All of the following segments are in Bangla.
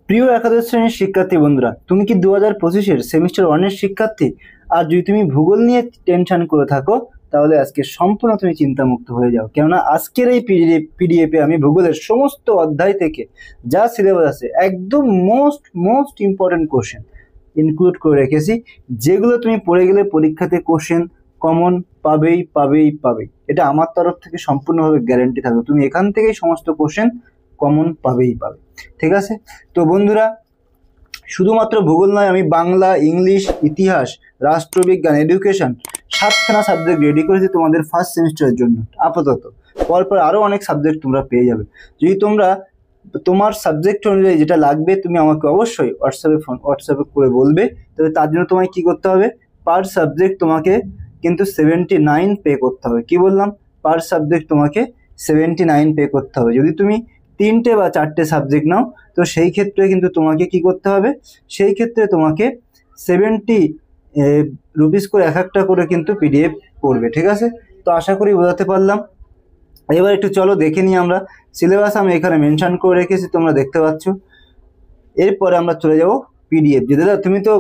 প্রিয় একাদশ শ্রেণীর শিক্ষার্থী বন্ধুরা, তুমি কি 2025-এর সেমিস্টার 1-এর শিক্ষার্থী? আর যদি তুমি ভূগোল নিয়ে টেনশন করে থাকো, তাহলে আজকে সম্পূর্ণ তুমি চিন্তামুক্ত হয়ে যাও। কেননা আজকের এই পিডিএফে আমি ভূগোলের সমস্ত অধ্যায় থেকে যা সিলেবাস আছে একদম মোস্ট ইম্পর্টেন্ট কোশ্চেন ইনক্লুড করে রেখেছি, যেগুলো তুমি পড়ে গেলে পরীক্ষাতে কোশ্চেন কমন পাবেই। এটা আমার তরফ থেকে সম্পূর্ণভাবে গ্যারান্টি থাকবে, তুমি এখান থেকেই সমস্ত কোশ্চেন কমন পাবে। ঠিক আছে? তো বন্ধুরা, শুধুমাত্র ভূগোল নয়, আমি বাংলা, ইংলিশ, ইতিহাস, রাষ্ট্রবিজ্ঞান, এডুকেশন 7খানা সাবজেক্ট রেডি করেছি তোমাদের ফার্স্ট সেমিস্টারের জন্য। আপাতত পরপর আরও অনেক সাবজেক্ট তোমরা পেয়ে যাবে। যদি তোমরা তোমার সাবজেক্ট অনুযায়ী যেটা লাগবে তুমি আমাকে অবশ্যই হোয়াটসঅ্যাপে করে বলবে। তবে তার জন্য তোমায় কি করতে হবে, পার সাবজেক্ট তোমাকে কিন্তু 79 পে করতে হবে। কি বললাম? পার সাবজেক্ট তোমাকে 79 পে করতে হবে। যদি তুমি 3টে বা 4টে সাবজেক্ট নাও, তো সেই ক্ষেত্রে কিন্তু তোমাকে কি করতে হবে, সেই ক্ষেত্রে তোমাকে 70 রুপিস করে এক একটা করে কিন্তু পিডিএফ পড়বে। ঠিক আছে? তো আশা করি বোঝাতে পারলাম। এবার একটু চলো দেখে নিই আমরা সিলেবাস। আমি এখানে মেনশন করে রেখেছি, তোমরা দেখতে পাচ্ছ। এরপরে আমরা চলে যাব পিডিএফ। যে দাদা তুমি তো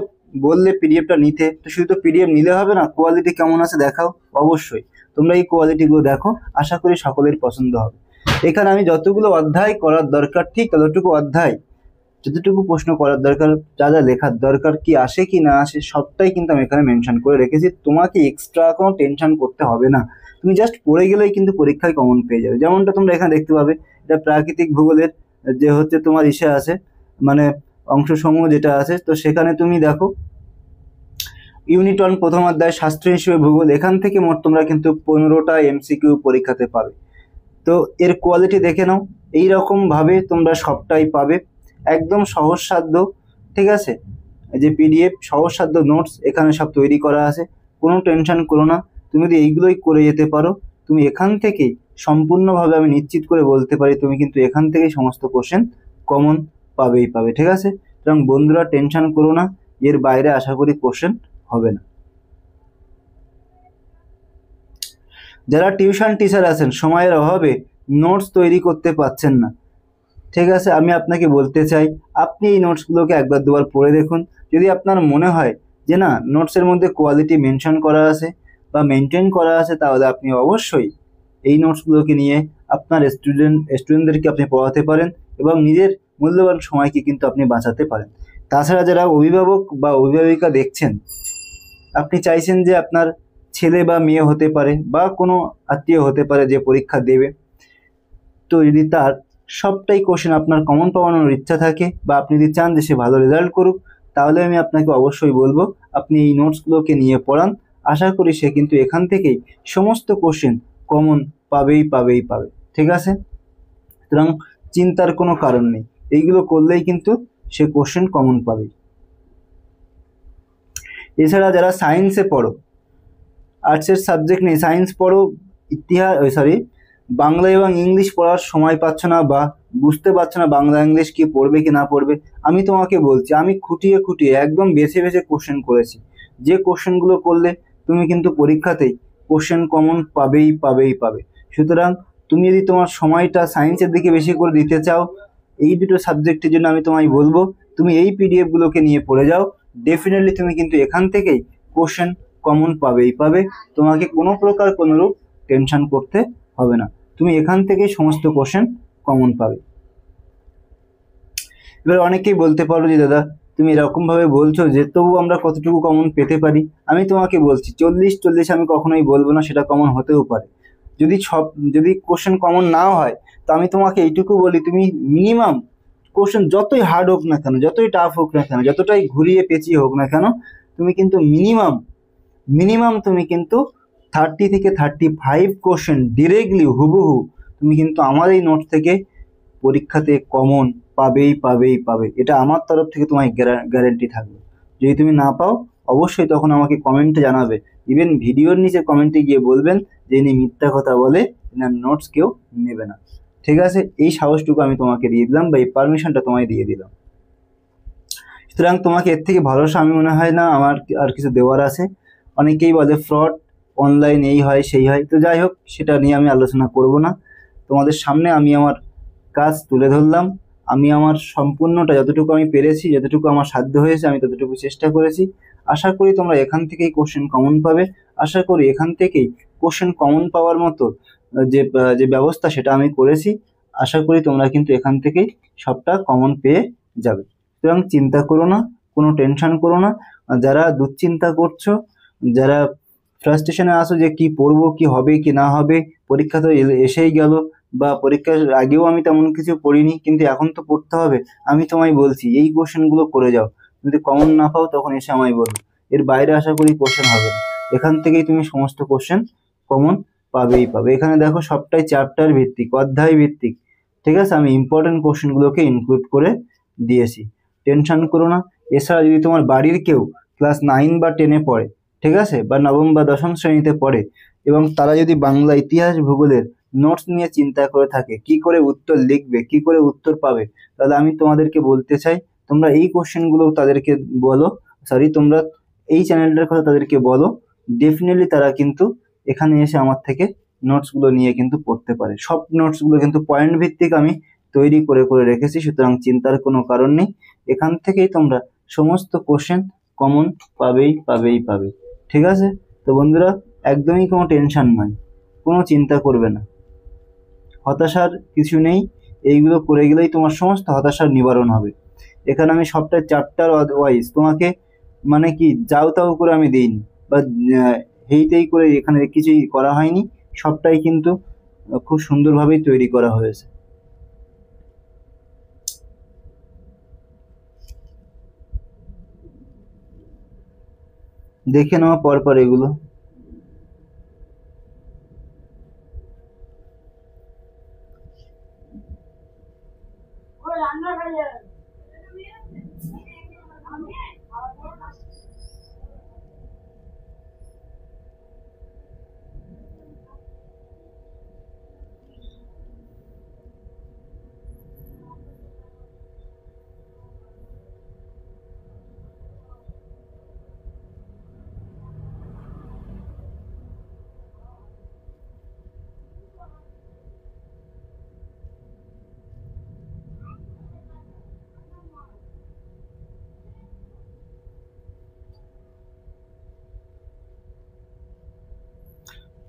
বললে পিডিএফটা নিতে, তো শুধু তো পিডিএফ নিলে হবে না, কোয়ালিটি কেমন আছে দেখাও। অবশ্যই তোমরা এই কোয়ালিটিগুলো দেখো, আশা করি সকলের পছন্দ হবে। এখানে আমি যতগুলো অধ্যায় করার দরকার ঠিক ততটুকু অধ্যায়, যতটুকু প্রশ্ন করার দরকার, যা যা লেখার দরকার, কি আসে কি না আসে, সবটাই কিন্তু আমি এখানে মেনশন করে রেখেছি। তোমাকে এক্সট্রা কোনো টেনশন করতে হবে না, তুমি জাস্ট পড়ে গেলেই কিন্তু পরীক্ষায় কমন পেয়ে যাবে। যেমনটা তোমরা এখানে দেখতে পাবে, এটা প্রাকৃতিক ভূগোলের যে হচ্ছে তোমার ইসে আছে, মানে অংশসমূহ যেটা আছে। তো সেখানে তুমি দেখো ইউনিট 1 প্রথম অধ্যায় শাস্ত্র হিসেবে ভূগোল, এখান থেকে মোট তোমরা কিন্তু 15টা এমসিকিউ পরীক্ষাতে পাবে। তো এর কোয়ালিটি দেখে নাও, এইরকম ভাবে তোমরা সবটাই পাবে, একদম সহজসাধ্য। ঠিক আছে? এই যে পিডিএফ সহজসাধ্য নোটস এখানে সব তৈরি করা আছে, কোনো টেনশন করো না। তুমি যদি এইগুলোই করে যেতে পারো, তুমি এখান থেকেই সম্পূর্ণভাবে আমি নিশ্চিত করে বলতে পারি তুমি কিন্তু এখান থেকেই সমস্ত কোশ্চেন কমন পাবে। ঠিক আছে? সুতরাং বন্ধুরা টেনশন করো না, এর বাইরে আশা করি কোশ্চেন হবে না। যারা টিউশন টিচার আছেন, সময়ের অভাবে নোটস তৈরি করতে পারছেন না, ঠিক আছে, আমি আপনাকে বলতে চাই আপনি এই নোটসগুলোকে একবার দুবার পড়ে দেখুন। যদি আপনার মনে হয় যে না, নোটসের মধ্যে কোয়ালিটি মেনশন করা আছে বা মেনটেন করা আছে, তাহলে আপনি অবশ্যই এই নোটসগুলোকে নিয়ে আপনার স্টুডেন্টদেরকে আপনি পড়াতে পারেন এবং নিজের মূল্যবান সময়কে কিন্তু আপনি বাঁচাতে পারেন। তাছাড়া যারা অভিভাবক বা অভিভাবিকা দেখছেন, আপনি চাইছেন যে আপনার ছেলে বা মেয়ে হতে পারে বা কোনো আত্মীয় হতে পারে যে পরীক্ষা দেবে, তো যদি তার সবটাই কোশ্চেন আপনার কমন পাওয়ানোর ইচ্ছা থাকে বা আপনি যদি চান যে সে ভালো রেজাল্ট করুক, তাহলে আমি আপনাকে অবশ্যই বলবো আপনি এই নোটসগুলোকে নিয়ে পড়ান। আশা করি সে কিন্তু এখান থেকেই সমস্ত কোশ্চেন কমন পাবেই। ঠিক আছে? সুতরাং চিন্তার কোনো কারণ নেই, এইগুলো করলেই কিন্তু সে কোশ্চেন কমন পাবে। এছাড়া যারা সায়েন্সে পড়ো, আর্টসের সাবজেক্ট নেই, সায়েন্স পড়ো, বাংলা এবং ইংলিশ পড়ার সময় পাচ্ছ না বা বুঝতে পারছো না বাংলা ইংলিশ কি পড়বে কি না পড়বে, আমি তোমাকে বলছি, আমি খুঁটিয়ে একদম বেছে কোশ্চেন করেছি, যে কোশ্চেনগুলো করলে তুমি কিন্তু পরীক্ষাতেই কোশ্চেন কমন পাবেই। সুতরাং তুমি যদি তোমার সময়টা সায়েন্সের দিকে বেশি করে দিতে চাও, এই দুটো সাবজেক্টের জন্য আমি তোমায় বলবো তুমি এই পিডিএফগুলোকে নিয়ে পড়ে যাও। ডেফিনেটলি তুমি কিন্তু এখান থেকেই কোশ্চেন কমন পাবেই। তোমাকে কোনো প্রকার কোনোরূপ টেনশন করতে হবে না, তুমি এখান থেকেই সমস্ত কোশ্চেন কমন পাবে। এবার অনেকেই বলতে পারো যে দাদা তুমি এরকমভাবে বলছো যে তবু আমরা কতটুকু কমন পেতে পারি। আমি তোমাকে বলছি 40 আমি কখনোই বলবো না, সেটা কমন হতেও পারে। যদি কোশ্চেন কমন নাও হয়, তো আমি তোমাকে এইটুকু বলি, তুমি মিনিমাম কোশ্চেন যতই হার্ড হোক না কেন, যতই টাফ হোক না কেন, যতটাই ঘুরিয়ে পেঁচিয়ে হোক না কেন, তুমি কিন্তু মিনিমাম তুমি কিন্তু 30 থেকে 35 কোশ্চেন ডিরেক্টলি হুবহু তুমি কিন্তু আমার এই নোট থেকে পরীক্ষাতে কমন পাবেই। এটা আমার তরফ থেকে তোমায় গ্যারান্টি থাকবে। যদি তুমি না পাও, অবশ্যই তখন আমাকে কমেন্টে জানাবে, ইভেন ভিডিওর নিচে কমেন্টে গিয়ে বলবেন যে ইনি মিথ্যা কথা বলে, এনার নোটস কেউ নেবে না। ঠিক আছে? এই সাহসটুকু আমি তোমাকে দিয়ে দিলাম বা এই পারমিশনটা তোমায় দিয়ে দিলাম। সুতরাং তোমাকে এর থেকে ভরসা আমি মনে হয় না আমার আর কিছু দেওয়ার আছে। অনেকেই বলে ফ্রড, অনলাইন এই হয় সেই হয়, তো যাই হোক সেটা নিয়ে আমি আলোচনা করব না। তোমাদের সামনে আমি আমার কাজ তুলে ধরলাম, আমি আমার সম্পূর্ণটা যতটুকু আমি পেরেছি, যতটুকু আমার সাধ্য হয়েছে আমি ততটুকু চেষ্টা করেছি। আশা করি তোমরা এখান থেকেই কোশ্চেন কমন পাবে। আশা করি এখান থেকেই কোশ্চেন কমন পাওয়ার মতো যে ব্যবস্থা সেটা আমি করেছি। আশা করি তোমরা কিন্তু এখান থেকেই সবটা কমন পেয়ে যাবে। সুতরাং চিন্তা করো না, কোনো টেনশন করো না। যারা দুশ্চিন্তা করছো, যারা ফ্রাস্ট্রেশনে আসো যে কি পড়বো, কি হবে কি না হবে, পরীক্ষা তো এসেই গেল, বা পরীক্ষার আগেও আমি তেমন কিছু পড়িনি কিন্তু এখন তো পড়তে হবে, আমি তোমায় বলছি এই কোশ্চেনগুলো করে যাও। যদি কমন না পাও তখন এসে আমায় বলো। এর বাইরে আশা করি কোশ্চেন হবে না। এখান থেকেই তুমি সমস্ত কোশ্চেন কমন পাবেই পাবে। এখানে দেখো সবটাই চ্যাপ্টার ভিত্তিক, অধ্যায় ভিত্তিক, ঠিক আছে। আমি ইম্পর্টেন্ট কোশ্চেনগুলোকে ইনক্লুড করে দিয়েছি, টেনশন করো না। এছাড়া যদি তোমার বাড়ির কেউ ক্লাস 9 বা 10-এ পড়ে, ঠিক আছে, বা নবম বা দশম শ্রেণীতে পড়ে, এবং তারা যদি বাংলা, ইতিহাস, ভূগোলের নোটস নিয়ে চিন্তা করে থাকে কি করে উত্তর লিখবে, কি করে উত্তর পাবে, তাহলে আমি তোমাদেরকে বলতে চাই তোমরা এই কোশ্চেনগুলো তাদেরকে বলো, তোমরা এই চ্যানেলটার কথা তাদেরকে বলো। ডেফিনেটলি তারা কিন্তু এখানে এসে আমার থেকে নোটসগুলো নিয়ে কিন্তু পড়তে পারে। সব নোটসগুলো কিন্তু পয়েন্ট ভিত্তিক আমি তৈরি করে করে রেখেছি, সুতরাং চিন্তার কোনো কারণ নেই। এখান থেকেই তোমরা সমস্ত কোশ্চেন কমন পাবেই পাবেই পাবে, ঠিক আছে। তো বন্ধুরা, একদমই কোনো টেনশন নয়, কোনো চিন্তা করবে না, হতাশার কিছু নেই। এইগুলো করে গেলেই তোমার সমস্ত হতাশার নিবারণ হবে। এখানে আমি সবটা চ্যাপ্টার ওয়াইজ তোমাকে মানে কি যাও তাও করে আমি দিইনি, বা হেইতেই করে এখানে কিছুই করা হয়নি। সবটাই কিন্তু খুব সুন্দরভাবেই তৈরি করা হয়েছে। দেখে নেওয়া পরপর এগুলো।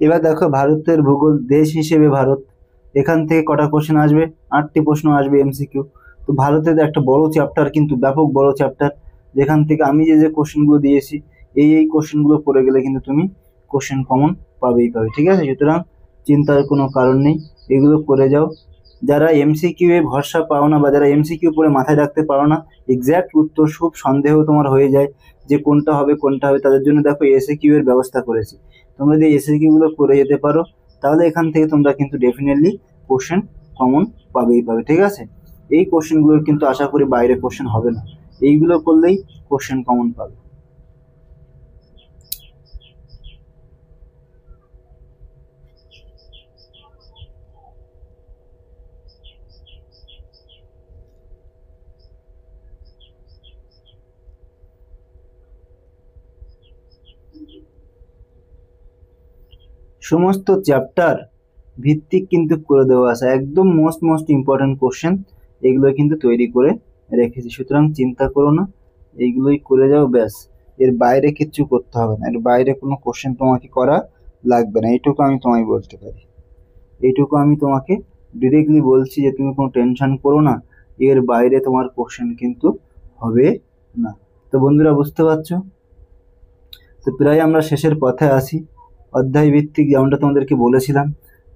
এবার দেখো ভারতের ভূগোল, দেশ হিসেবে ভারত, এখান থেকে কটা কোশ্চেন আসবে? 8টি প্রশ্ন আসবে এমসিকিউ। তো ভারতের একটা বড় চ্যাপ্টার, কিন্তু ব্যাপক বড় চ্যাপ্টার, যেখান থেকে আমি যে কোশ্চেনগুলো দিয়েছি এই কোশ্চেনগুলো পড়ে গেলে কিন্তু তুমি কোশ্চেন কমন পাবেই পাবে, ঠিক আছে। সুতরাং চিন্তার কোনো কারণ নেই, এগুলো করে যাও। যারা এমসিকিউ এ ভরসা পাও না, বা যারা এমসিকিউ পড়ে মাথায় রাখতে পারো না, এক্স্যাক্ট উত্তর খুব সন্দেহ তোমার হয়ে যায় যে কোনটা হবে কোনটা হবে, তাদের জন্য দেখো এসএকিউ এর ব্যবস্থা করেছি। তোমরা যদি এসএকিউ গুলো করে যেতে পারো তাহলে এখান থেকে তোমরা কিন্তু ডেফিনেটলি কোশ্চেন কমন পাবেই পাবে, ঠিক আছে। এই কোশ্চেনগুলোর কিন্তু আশা করি বাইরে কোশ্চেন হবে না, এইগুলো করলেই কোশ্চেন কমন পাবে। সমস্ত চ্যাপ্টার ভিত্তিক কিন্তু করে দেওয়া আছে, একদম মোস্ট মোস্ট ইম্পর্টেন্ট কোশ্চেন এগুলো কিন্তু তৈরি করে রেখেছি। সুতরাং চিন্তা করো না, এইগুলোই করে যাও ব্যাস। এর বাইরে কিচ্ছু করতে হবে না, এর বাইরে কোনো কোশ্চেন তোমাকে করা লাগবে না, এইটুকু আমি তোমায় বলতে পারি। এইটুকু আমি তোমাকে ডিরেক্টলি বলছি যে তুমি কোনো টেনশন করো না, এর বাইরে তোমার কোশ্চেন কিন্তু হবে না। তো বন্ধুরা, বুঝতে পারছো? তো প্রায় আমরা শেষের পথে আসি। অধ্যায় ভিত্তিক যেমনটা তোমাদেরকে বলেছিলাম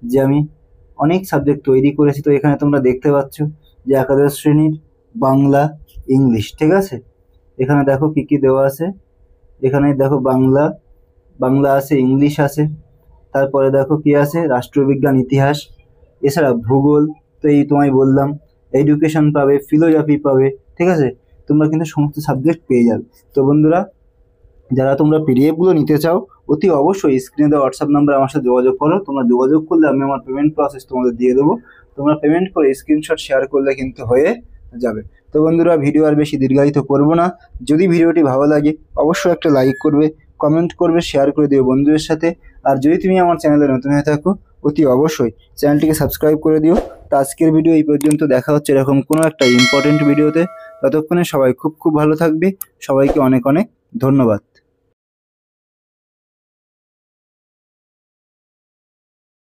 যে আমি অনেক সাবজেক্ট তৈরি করেছি। তো এখানে তোমরা দেখতে পাচ্ছ যে একাদশ শ্রেণীর বাংলা, ইংলিশ, ঠিক আছে। এখানে দেখো কি কি দেওয়া আছে। এখানে দেখো বাংলা, বাংলা আছে, ইংলিশ আছে, তারপরে দেখো কি আছে, রাষ্ট্রবিজ্ঞান, ইতিহাস, এছাড়া ভূগোল, তো এই তোমায় বললাম, এডুকেশন পাবে, ফিলোজফি পাবে, ঠিক আছে। তোমরা কিন্তু সমস্ত সাবজেক্ট পেয়ে যাবে। তো বন্ধুরা, যারা তোমরা পিডিএফগুলো নিতে চাও অতি অবশ্যই স্ক্রিনে দেওয়া হোয়াটসঅ্যাপ নাম্বার আমার সাথে যোগাযোগ করো। তোমরা যোগাযোগ করলে আমি আমার পেমেন্ট প্রসেস তোমাদের দিয়ে দেবো। তোমরা পেমেন্ট করে স্ক্রিনশট শেয়ার করলে কিন্তু হয়ে যাবে। তো বন্ধুরা, ভিডিও আর বেশি দীর্ঘায়িত করব না। যদি ভিডিওটি ভালো লাগে অবশ্যই একটা লাইক করবে, কমেন্ট করবে, শেয়ার করে দিও বন্ধুদের সাথে। আর যদি তুমি আমার চ্যানেলে নতুন হয়ে থাকো অতি অবশ্যই চ্যানেলটিকে সাবস্ক্রাইব করে দিও। তো আজকের ভিডিও এই পর্যন্ত, দেখা হচ্ছে এরকম কোনো একটা ইম্পর্টেন্ট ভিডিওতে। ততক্ষণে সবাই খুব খুব ভালো থাকবে। সবাইকে অনেক অনেক ধন্যবাদ।